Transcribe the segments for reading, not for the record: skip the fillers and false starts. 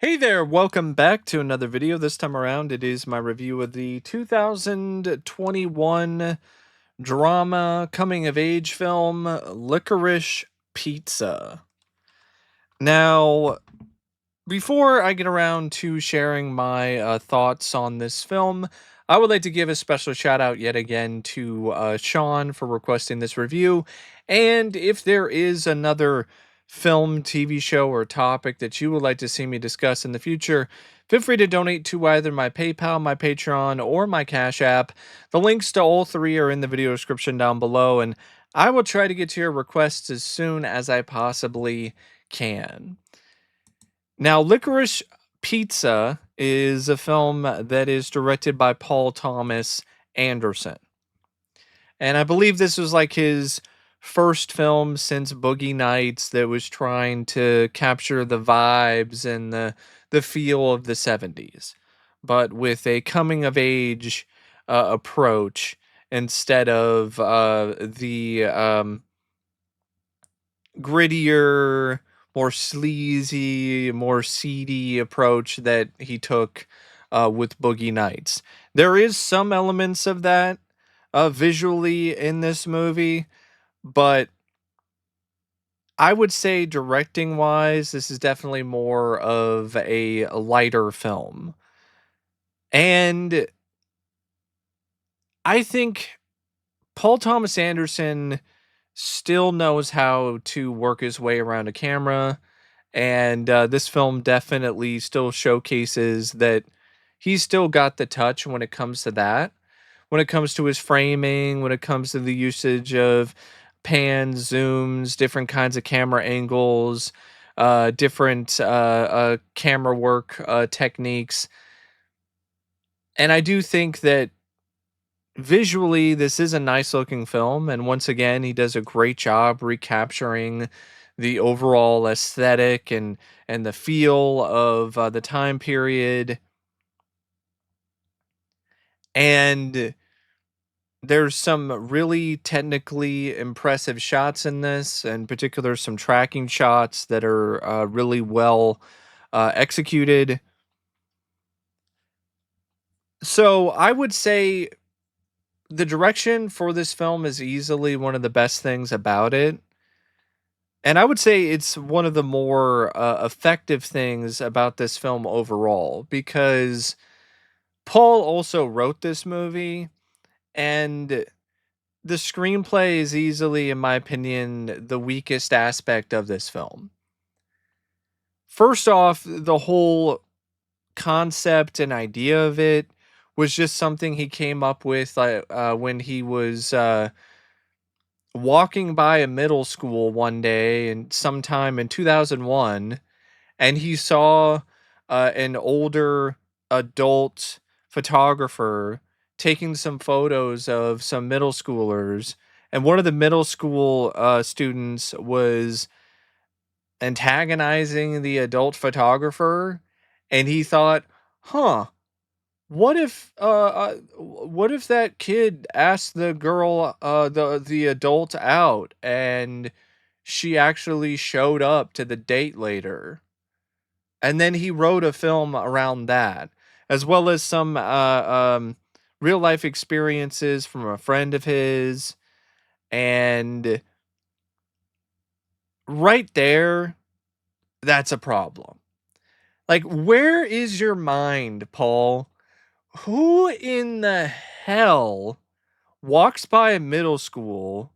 Hey there, welcome back to another video. This time around, it is my review of the 2021 drama coming of age film Licorice Pizza. Now, before I get around to sharing my thoughts on this film, I would like to give a special shout out yet again to Sean for requesting this review. And if there is another film, TV show, or topic that you would like to see me discuss in the future, feel free to donate to either my PayPal, my Patreon, or my Cash App. The links to all three are in the video description down below, and I will try to get to your requests as soon as I possibly can. Now, Licorice Pizza is a film that is directed by Paul Thomas Anderson. And I believe this was like his first film since Boogie Nights that was trying to capture the vibes and the feel of the 70s, but with a coming of age approach instead of the grittier, more sleazy, more seedy approach that he took with Boogie Nights. There is some elements of that visually in this movie, but I would say directing wise, this is definitely more of a lighter film. And I think Paul Thomas Anderson still knows how to work his way around a camera. And this film definitely still showcases that he's still got the touch when it comes to that. When it comes to his framing, when it comes to the usage of pans, zooms, different kinds of camera angles, different camera work techniques. And I do think that visually, this is a nice looking film. And once again, he does a great job recapturing the overall aesthetic and the feel of the time period. And there's some really technically impressive shots in this, in particular, some tracking shots that are really well executed. So I would say the direction for this film is easily one of the best things about it. And I would say it's one of the more effective things about this film overall, because Paul also wrote this movie, and the screenplay is easily, in my opinion, the weakest aspect of this film. First off, the whole concept and idea of it was just something he came up with when he was walking by a middle school one day and sometime in 2001, and he saw an older adult photographer taking some photos of some middle schoolers, and one of the middle school students was antagonizing the adult photographer, and he thought, huh, what if that kid asked the girl, the adult out, and she actually showed up to the date later? And then he wrote a film around that, as well as some real life experiences from a friend of his. And right there, that's a problem. Like, where is your mind, Paul? Who in the hell walks by a middle school,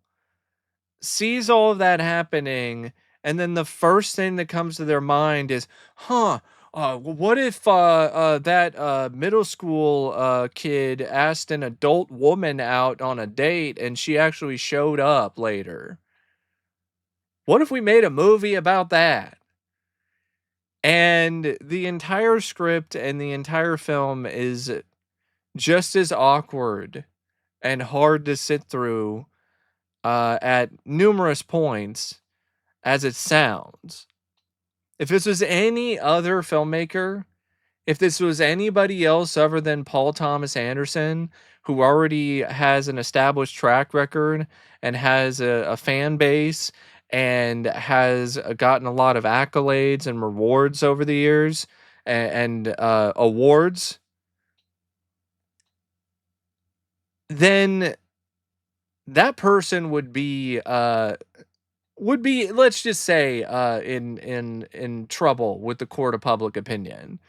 sees all of that happening, and then the first thing that comes to their mind is, huh, what if that middle school kid asked an adult woman out on a date and she actually showed up later? What if we made a movie about that? And the entire script and the entire film is just as awkward and hard to sit through at numerous points as it sounds. If this was any other filmmaker, if this was anybody else other than Paul Thomas Anderson, who already has an established track record and has a fan base and has gotten a lot of accolades and rewards over the years, and awards, then that person would be, let's just say, in trouble with the court of public opinion.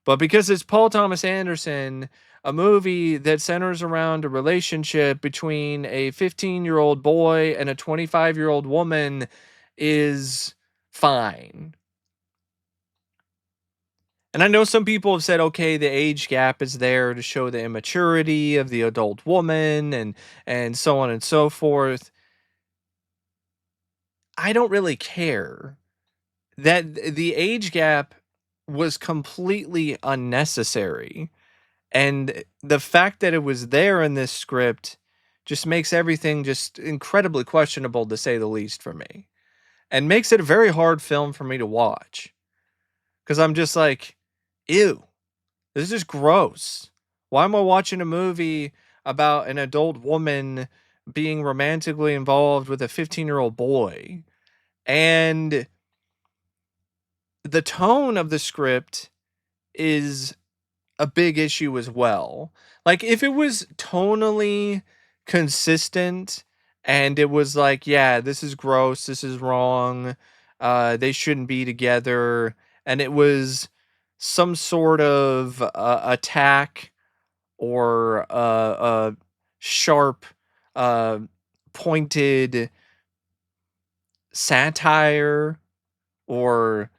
But because it's Paul Thomas Anderson, a movie that centers around a relationship between a 15-year-old boy and a 25-year-old woman is fine. And I know some people have said, okay, the age gap is there to show the immaturity of the adult woman and so on and so forth. I don't really care. That the age gap was completely unnecessary. And the fact that it was there in this script just makes everything just incredibly questionable, to say the least, for me. And makes it a very hard film for me to watch. Because I'm just like, ew, this is gross. Why am I watching a movie about an adult woman being romantically involved with a 15-year-old boy? And the tone of the script is a big issue as well. Like, if it was tonally consistent and it was like, yeah, this is gross, this is wrong, they shouldn't be together, and it was some sort of attack or sharp, uh, pointed satire or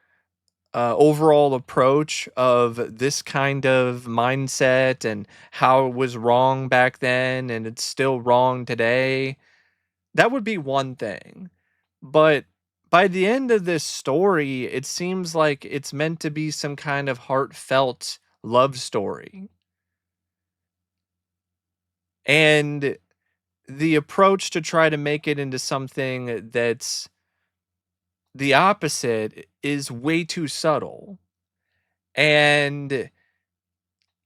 overall approach of this kind of mindset and how it was wrong back then and it's still wrong today, that would be one thing. But by the end of this story, it seems like it's meant to be some kind of heartfelt love story. And the approach to try to make it into something that's the opposite is way too subtle. And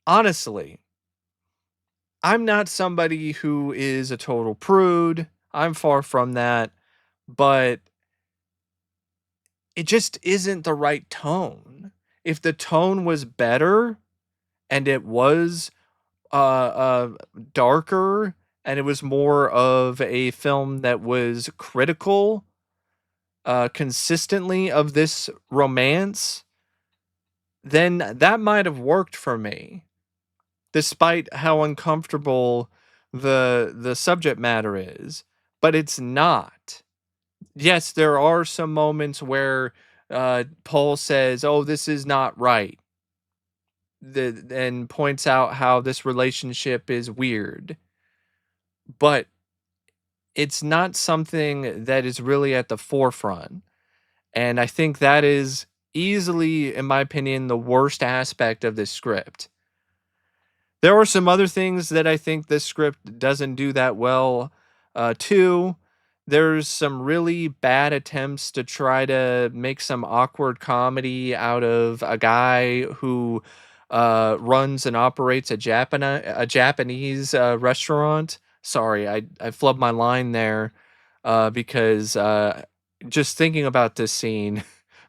honestly, I'm not somebody who is a total prude. I'm far from that, but it just isn't the right tone. If the tone was better and it was darker and it was more of a film that was critical consistently of this romance, then that might have worked for me, despite how uncomfortable the subject matter is. But it's not. Yes, there are some moments where Paul says, "Oh, this is not right," and points out how this relationship is weird. But it's not something that is really at the forefront, and I think that is easily, in my opinion, the worst aspect of this script. There are some other things that I think this script doesn't do that well, too. There's some really bad attempts to try to make some awkward comedy out of a guy who runs and operates a Japanese restaurant. Sorry, I flubbed my line there because just thinking about this scene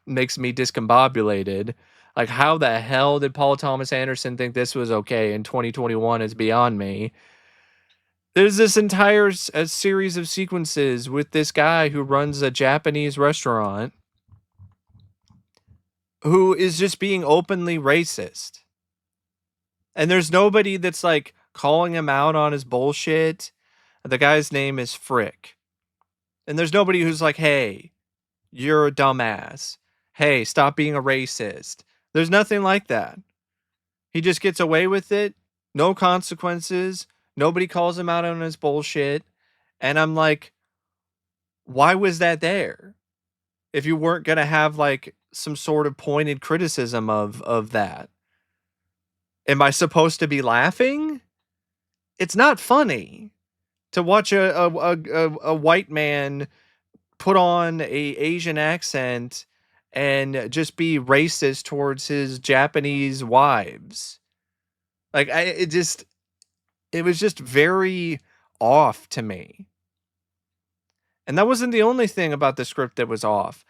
makes me discombobulated. Like, how the hell did Paul Thomas Anderson think this was okay in 2021 is beyond me. There's this entire a series of sequences with this guy who runs a Japanese restaurant who is just being openly racist. And there's nobody that's like calling him out on his bullshit. The guy's name is Frick. And there's nobody who's like, hey, you're a dumbass. Hey, stop being a racist. There's nothing like that. He just gets away with it. No consequences. Nobody calls him out on his bullshit. And I'm like, why was that there? If you weren't going to have like some sort of pointed criticism of that. Am I supposed to be laughing? It's not funny to watch a white man put on a Asian accent and just be racist towards his Japanese wives. Like, it was just very off to me. And that wasn't the only thing about the script that was off.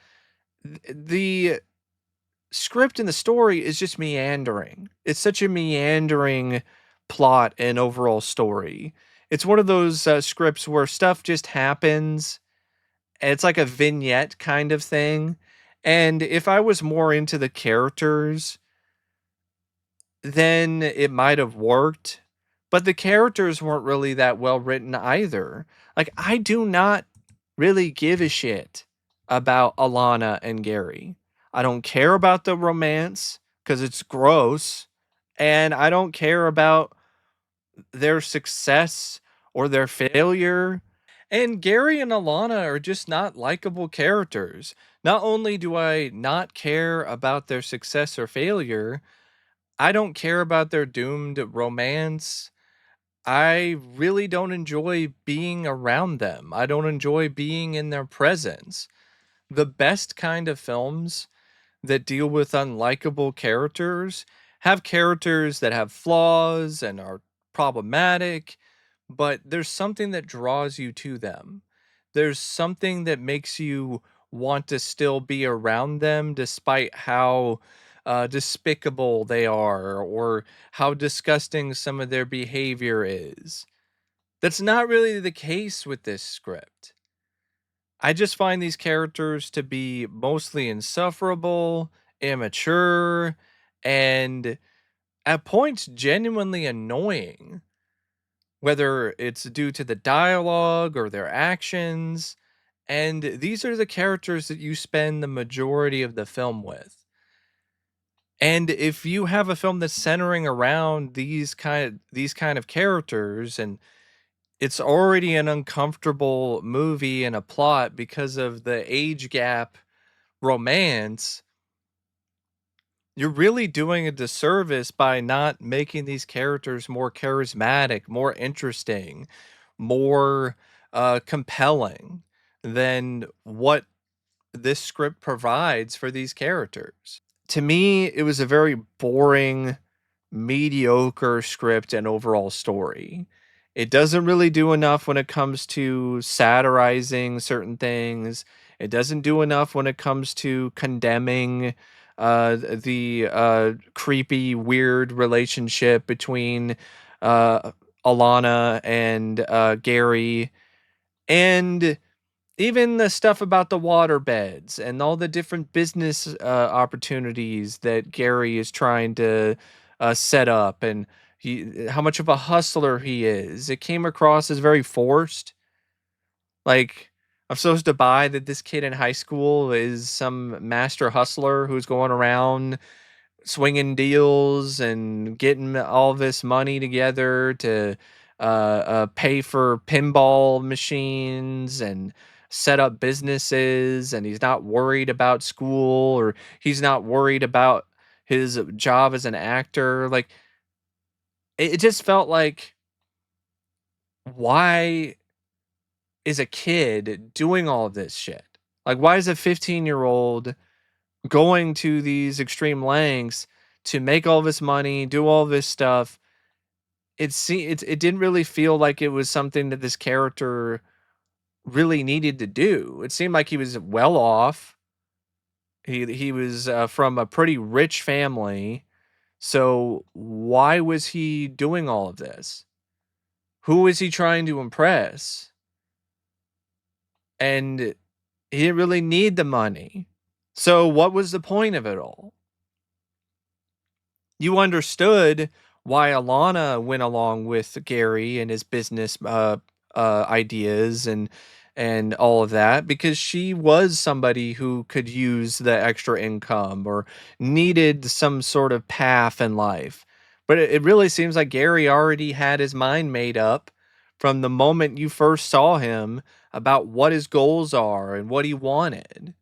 The script and the story is just meandering. It's such a meandering plot and overall story. It's one of those scripts where stuff just happens. It's like a vignette kind of thing. And if I was more into the characters, then it might have worked. But the characters weren't really that well written either. Like, I do not really give a shit about Alana and Gary. I don't care about the romance because it's gross. And I don't care about their success or their failure. And Gary and Alana are just not likable characters. Not only do I not care about their success or failure, I don't care about their doomed romance. I really don't enjoy being around them. I don't enjoy being in their presence. The best kind of films that deal with unlikable characters have characters that have flaws and are problematic, but there's something that draws you to them. There's something that makes you want to still be around them despite how despicable they are or how disgusting some of their behavior is. That's not really the case with this script. I just find these characters to be mostly insufferable, immature, and at points genuinely annoying, whether it's due to the dialogue or their actions. And these are the characters that you spend the majority of the film with. And if you have a film that's centering around these kind of characters, and it's already an uncomfortable movie and a plot because of the age gap romance, you're really doing a disservice by not making these characters more charismatic, more interesting, more compelling than what this script provides for these characters. To me, it was a very boring, mediocre script and overall story. It doesn't really do enough when it comes to satirizing certain things. It doesn't do enough when it comes to condemning the creepy, weird relationship between uh, Alana and Gary. And even the stuff about the water beds and all the different business opportunities that Gary is trying to set up, and how much of a hustler he is. It came across as very forced. Like, I'm supposed to buy that this kid in high school is some master hustler who's going around swinging deals and getting all this money together to pay for pinball machines and set up businesses, and he's not worried about school, or he's not worried about his job as an actor. Like, it just felt like, why is a kid doing all of this shit? Like, why is a 15-year-old going to these extreme lengths to make all this money, do all this stuff? It didn't really feel like it was something that this character really needed to do. It seemed like he was well off. He was from a pretty rich family. So why was he doing all of this? Who is he trying to impress? And he didn't really need the money. So what was the point of it all? You understood why Alana went along with Gary and his business ideas and all of that, because she was somebody who could use the extra income or needed some sort of path in life. But it really seems like Gary already had his mind made up from the moment you first saw him about what his goals are and what he wanted.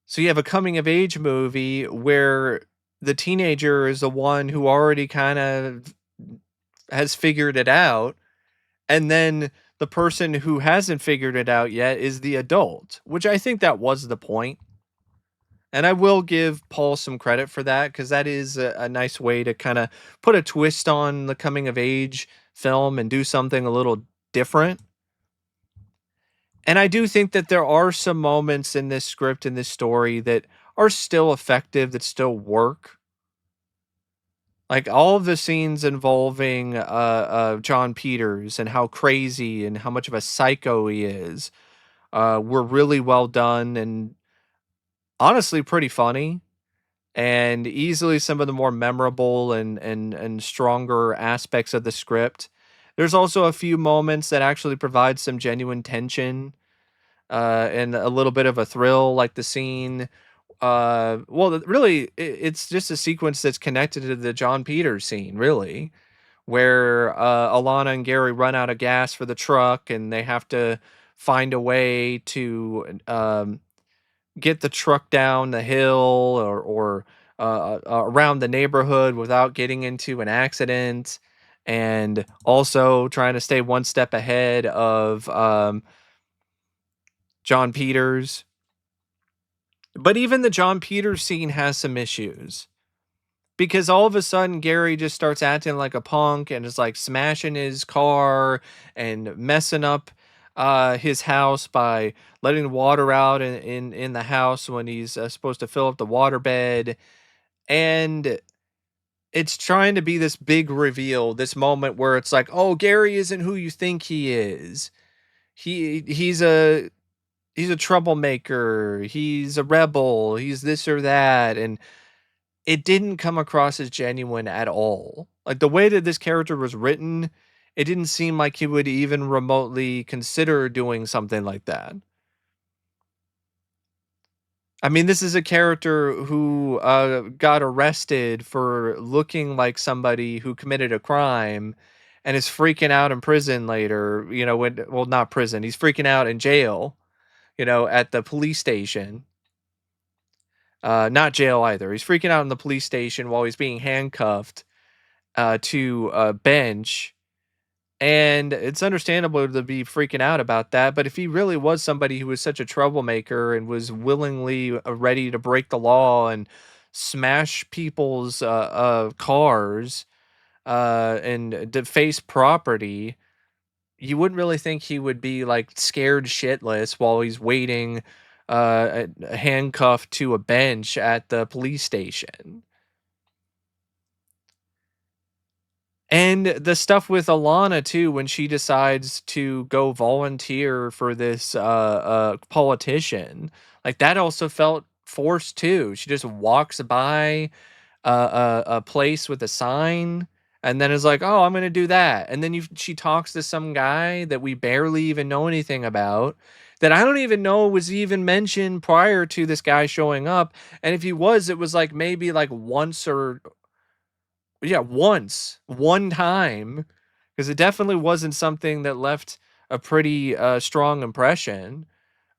So you have a coming of age movie where the teenager is the one who already kind of has figured it out, and then the person who hasn't figured it out yet is the adult, which I think that was the point. And I will give Paul some credit for that, because that is a nice way to kind of put a twist on the coming of age film and do something a little different. And I do think that there are some moments in this script, in this story, that are still effective, that still work. Like all of the scenes involving John Peters and how crazy and how much of a psycho he is were really well done and honestly pretty funny, and easily some of the more memorable and stronger aspects of the script. There's also a few moments that actually provide some genuine tension and a little bit of a thrill, like the scene. Well, really, it's just a sequence that's connected to the John Peters scene, really, where Alana and Gary run out of gas for the truck, and they have to find a way to get the truck down the hill or around the neighborhood without getting into an accident, and also trying to stay one step ahead of John Peters. But even the John Peters scene has some issues because all of a sudden Gary just starts acting like a punk and is like smashing his car and messing up his house by letting water out in the house when he's supposed to fill up the water bed. And it's trying to be this big reveal, this moment where it's like, oh, Gary isn't who you think he is. He's a troublemaker. He's a rebel. He's this or that. And it didn't come across as genuine at all. Like the way that this character was written, it didn't seem like he would even remotely consider doing something like that. I mean, this is a character who got arrested for looking like somebody who committed a crime and is freaking out in prison later, well, not prison, he's freaking out in jail, at the police station. Not jail either. He's freaking out in the police station while he's being handcuffed to a bench. And it's understandable to be freaking out about that. But if he really was somebody who was such a troublemaker and was willingly ready to break the law and smash people's cars and deface property, you wouldn't really think he would be like scared shitless while he's waiting handcuffed to a bench at the police station. And the stuff with Alana too, when she decides to go volunteer for this politician, like that also felt forced too. She just walks by a place with a sign and then is like, "Oh, I'm gonna do that." And then she talks to some guy that we barely even know anything about, that I don't even know was even mentioned prior to this guy showing up. And if he was, it was like maybe like once or yeah, once, one time, because it definitely wasn't something that left a pretty strong impression.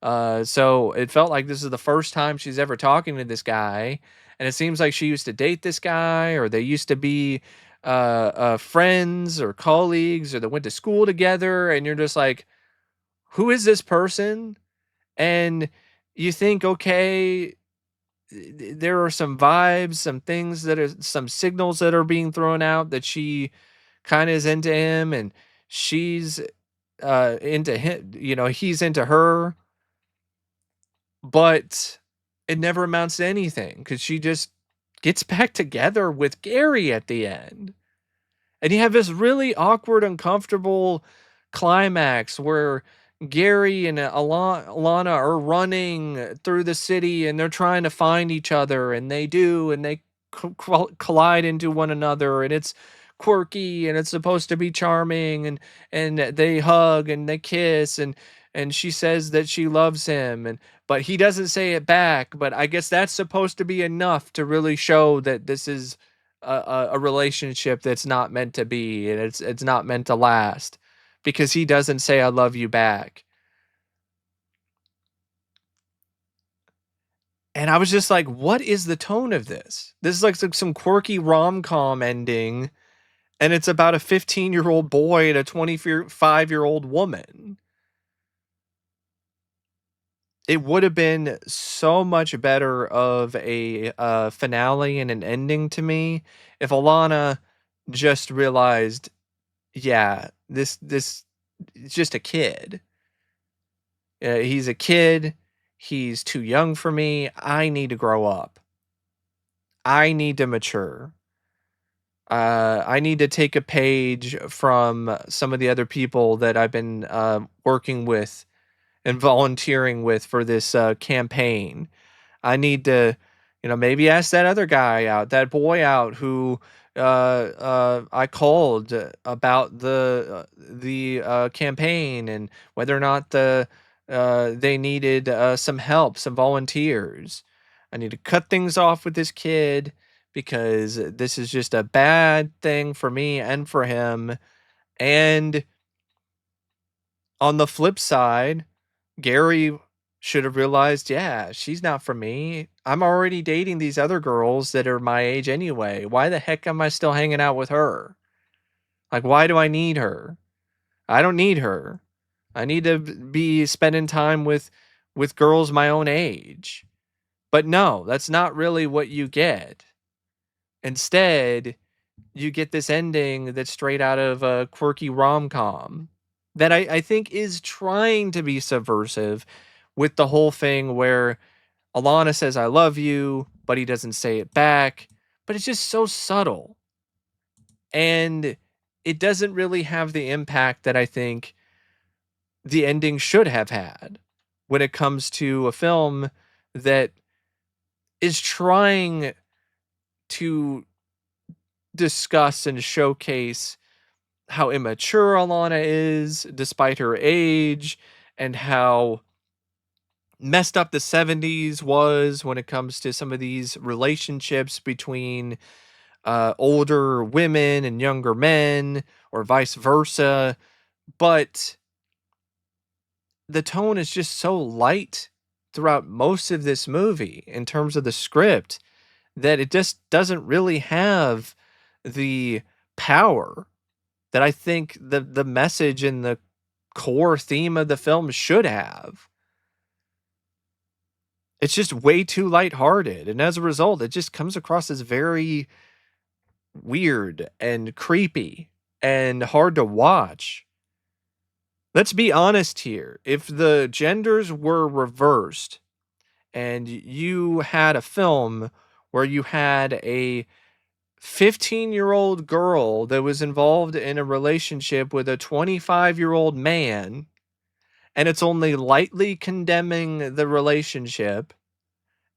So it felt like this is the first time she's ever talking to this guy, and it seems like she used to date this guy, or they used to be friends or colleagues, or they went to school together. And you're just like, who is this person? And you think, okay, there are some vibes, some things that are some signals that are being thrown out that she kind of is into him and she's into him, he's into her, but it never amounts to anything because she just gets back together with Gary at the end. And you have this really awkward, uncomfortable climax where Gary and Alana are running through the city and they're trying to find each other, and they do, and they collide into one another, and it's quirky and it's supposed to be charming, and they hug and they kiss, and she says that she loves him, and but he doesn't say it back, but I guess that's supposed to be enough to really show that this is a relationship that's not meant to be, and it's not meant to last because he doesn't say I love you back. And I was just like, what is the tone of this? This is like some quirky rom-com ending, and it's about a 15-year-old boy and a 25-year-old woman. It would have been so much better of a finale and an ending to me if Alana just realized, yeah, this it's just a kid. He's a kid. He's too young for me. I need to grow up. I need to mature. I need to take a page from some of the other people that I've been working with and volunteering with for this campaign. I need to, maybe ask that other guy out, that boy out who I called about the campaign and whether or not they needed some help, some volunteers. I need to cut things off with this kid because this is just a bad thing for me and for him. And on the flip side, Gary should have realized, yeah, she's not for me. I'm already dating these other girls that are my age anyway. Why the heck am I still hanging out with her? Like, why do I need her? I don't need her. I need to be spending time with girls my own age. But no, that's not really what you get. Instead, you get this ending that's straight out of a quirky rom-com that I think is trying to be subversive with the whole thing where Alana says, I love you, but he doesn't say it back. But it's just so subtle. And it doesn't really have the impact that I think the ending should have had when it comes to a film that is trying to discuss and showcase how immature Alana is despite her age and how messed up the 70s was when it comes to some of these relationships between older women and younger men or vice versa. But the tone is just so light throughout most of this movie in terms of the script that it just doesn't really have the power that I think the message and the core theme of the film should have. It's just way too lighthearted, and as a result, it just comes across as very weird and creepy and hard to watch. Let's be honest here. If the genders were reversed and you had a film where you had a 15-year-old girl that was involved in a relationship with a 25-year-old man, and it's only lightly condemning the relationship,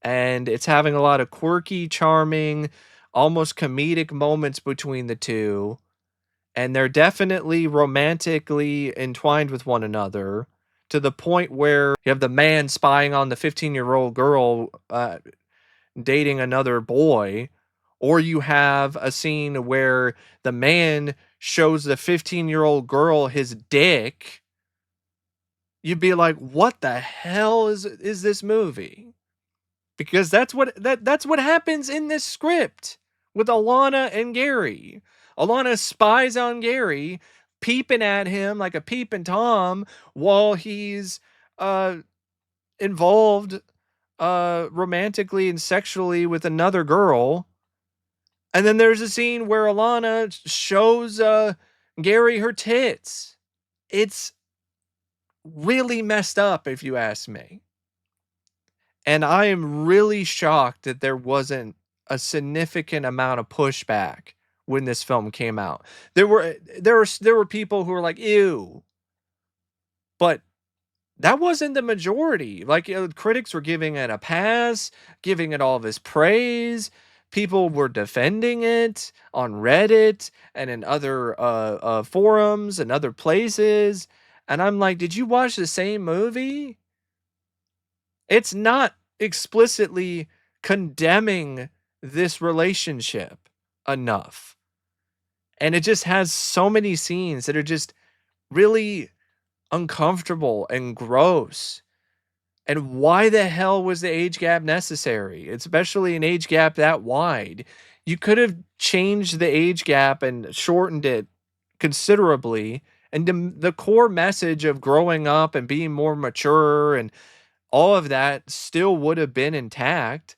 and it's having a lot of quirky, charming, almost comedic moments between the two, and they're definitely romantically entwined with one another to the point where you have the man spying on the 15-year-old girl dating another boy, or you have a scene where the man shows the 15-year-old girl his dick. You'd be like, what the hell is this movie? Because that's what happens in this script with Alana and Gary. Alana spies on Gary, peeping at him like a peeping Tom while he's uh involved romantically and sexually with another girl. And then there's a scene where Alana shows Gary her tits. It's really messed up if you ask me. And I am really shocked that there wasn't a significant amount of pushback when this film came out. There were people who were like, "Ew." But that wasn't the majority. Like, critics were giving it a pass, giving it all of this praise. People were defending it on Reddit and in other forums and other places. And I'm like, did you watch the same movie? It's not explicitly condemning this relationship enough. And it just has so many scenes that are just really uncomfortable and gross. And why the hell was the age gap necessary? Especially an age gap that wide. You could have changed the age gap and shortened it considerably. And the core message of growing up and being more mature and all of that still would have been intact.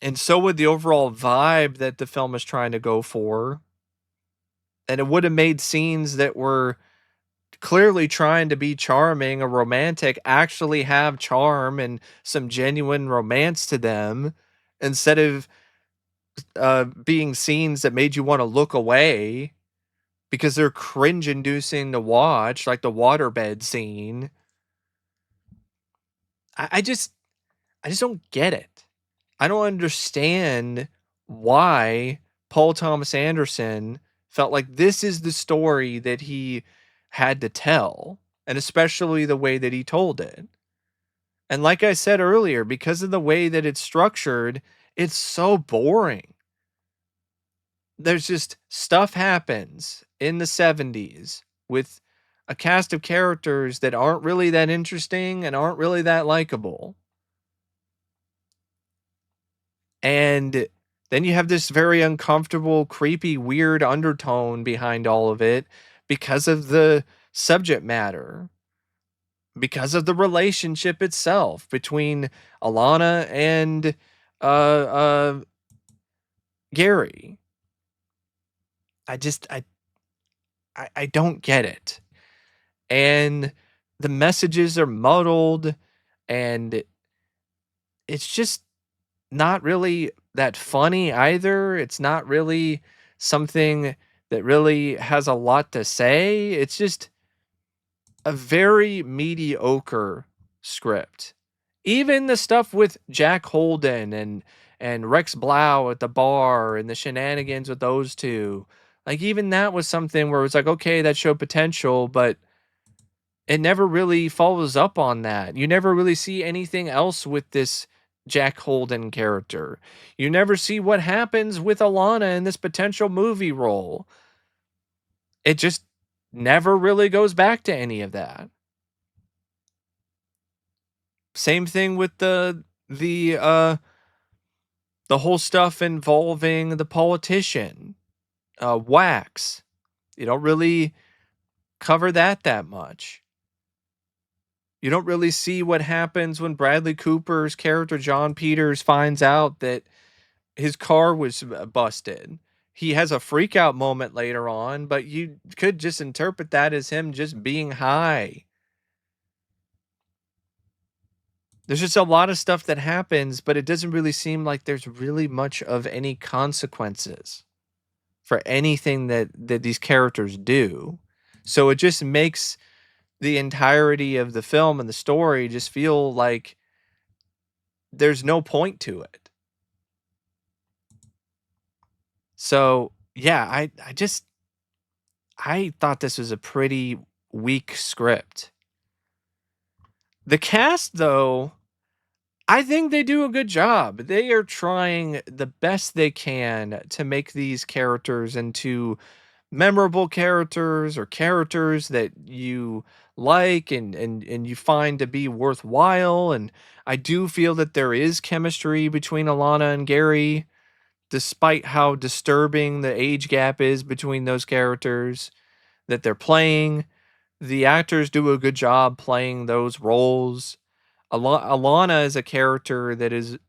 And so would the overall vibe that the film is trying to go for. And it would have made scenes that were clearly trying to be charming or romantic actually have charm and some genuine romance to them instead of being scenes that made you want to look away because they're cringe inducing to watch, like the waterbed scene. I, I just I just don't get it. I don't understand why Paul Thomas Anderson felt like this is the story that he had to tell, and especially the way that he told it. And like I said earlier, because of the way that it's structured, it's so boring. There's just stuff happens in the 70s with a cast of characters that aren't really that interesting and aren't really that likable. And then you have this very uncomfortable, creepy, weird undertone behind all of it because of the subject matter, because of the relationship itself between Alana and Gary. I just I don't get it. And the messages are muddled and it's just not really that funny either. It's not really something that really has a lot to say. It's just a very mediocre script. Even the stuff with Jack Holden and Rex Blau at the bar and the shenanigans with those two. Like even that was something where it was like, okay, that showed potential, but it never really follows up on that. You never really see anything else with this Jack Holden character. You never see what happens with Alana in this potential movie role. It just never really goes back to any of that. Same thing with the whole stuff involving the politician, Wax. You don't really cover that much. You don't really see what happens when Bradley Cooper's character John Peters finds out that his car was busted. He has a freak out moment later on, but you could just interpret that as him just being high. There's just a lot of stuff that happens, but it doesn't really seem like there's really much of any consequences for anything that these characters do. So it just makes the entirety of the film and the story just feel like there's no point to it. So, yeah, I thought this was a pretty weak script. The cast though, I think they do a good job. They are trying the best they can to make these characters into memorable characters or characters that you like and you find to be worthwhile. And I do feel that there is chemistry between Alana and Gary, despite how disturbing the age gap is between those characters that they're playing. The actors do a good job playing those roles. Alana is a character that is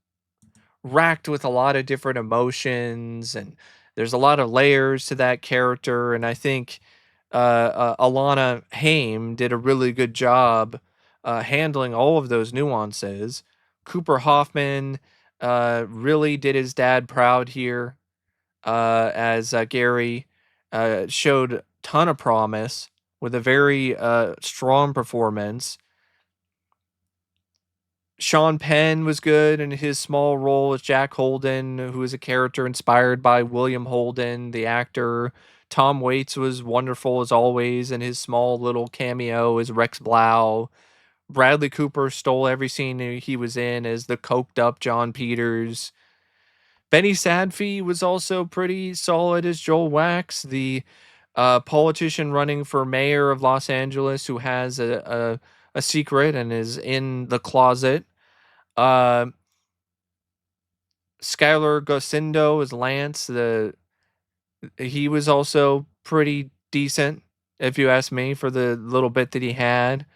racked with a lot of different emotions, and there's a lot of layers to that character. And I think Alana Haim did a really good job handling all of those nuances. Cooper Hoffman really did his dad proud here as Gary showed ton of promise with a very strong performance. Sean Penn was good in his small role as Jack Holden, who is a character inspired by William Holden, the actor. Tom Waits was wonderful as always in his small little cameo as Rex Blau. Bradley Cooper stole every scene he was in as the coked up John Peters. Benny Safdie was also pretty solid as Joel Wax, the politician running for mayor of Los Angeles who has a secret and is in the closet. Uh, Skylar Gosindo as Lance. He was also pretty decent, if you ask me, for the little bit that he had.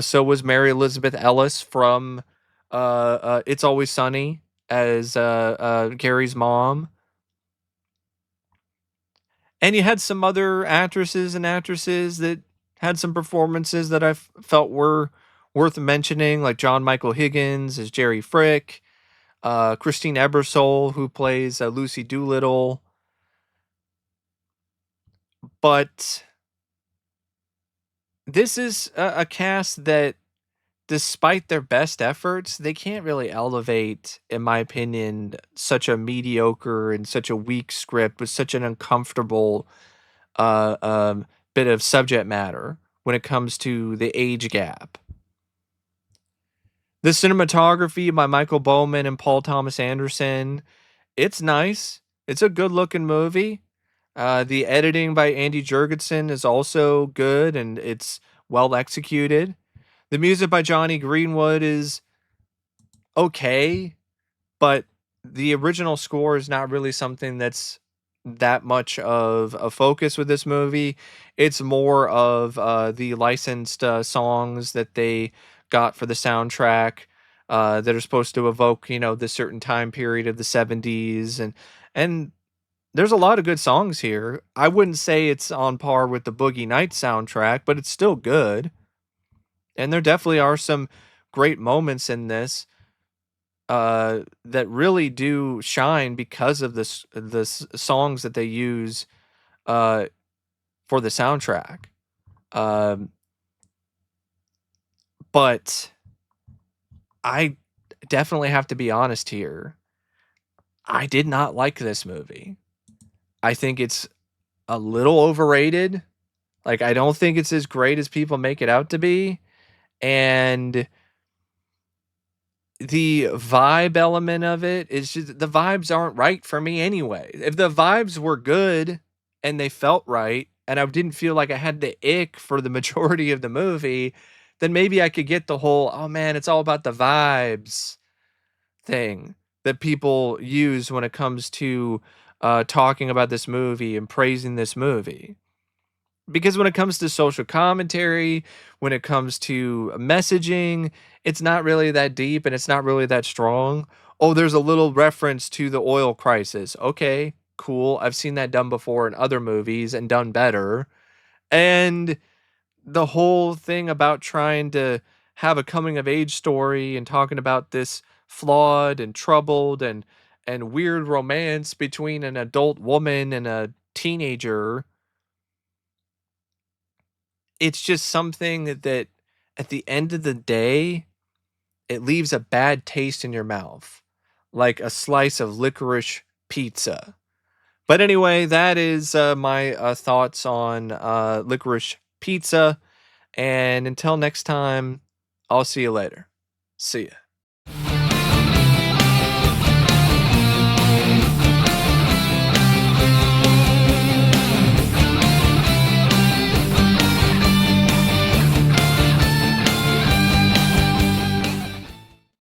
So was Mary Elizabeth Ellis from It's Always Sunny as Gary's mom. And you had some other actresses and actresses that had some performances that felt were worth mentioning, like John Michael Higgins as Jerry Frick, Christine Ebersole, who plays Lucy Doolittle. But this is a cast that, despite their best efforts, they can't really elevate, in my opinion, such a mediocre and such a weak script with such an uncomfortable uh, um, bit of subject matter when it comes to the age gap. The cinematography by Michael Bowman and Paul Thomas Anderson, it's nice. It's a good looking movie. The editing by Andy Jurgensen is also good and it's well executed. The music by Johnny Greenwood is okay, but the original score is not really something that's that much of a focus with this movie. It's more of the licensed songs that they got for the soundtrack that are supposed to evoke, the certain time period of the 70s, and there's a lot of good songs here. I wouldn't say it's on par with the Boogie Nights soundtrack, but it's still good. And there definitely are some great moments in this that really do shine because of the songs that they use uh, for the soundtrack. Um, but I definitely have to be honest here. I did not like this movie. I think it's a little overrated. Like, I don't think it's as great as people make it out to be. And the vibe element of it is just the vibes aren't right for me anyway. If the vibes were good and they felt right, and I didn't feel like I had the ick for the majority of the movie, then maybe I could get the whole, oh man, it's all about the vibes thing that people use when it comes to talking about this movie and praising this movie. Because when it comes to social commentary, when it comes to messaging, it's not really that deep and it's not really that strong. Oh, there's a little reference to the oil crisis. Okay, cool. I've seen that done before in other movies and done better. And the whole thing about trying to have a coming of age story and talking about this flawed and troubled and weird romance between an adult woman and a teenager, it's just something that at the end of the day, it leaves a bad taste in your mouth, like a slice of licorice pizza. But anyway, that is my thoughts on licorice pizza. And until next time, I'll see you later. See ya.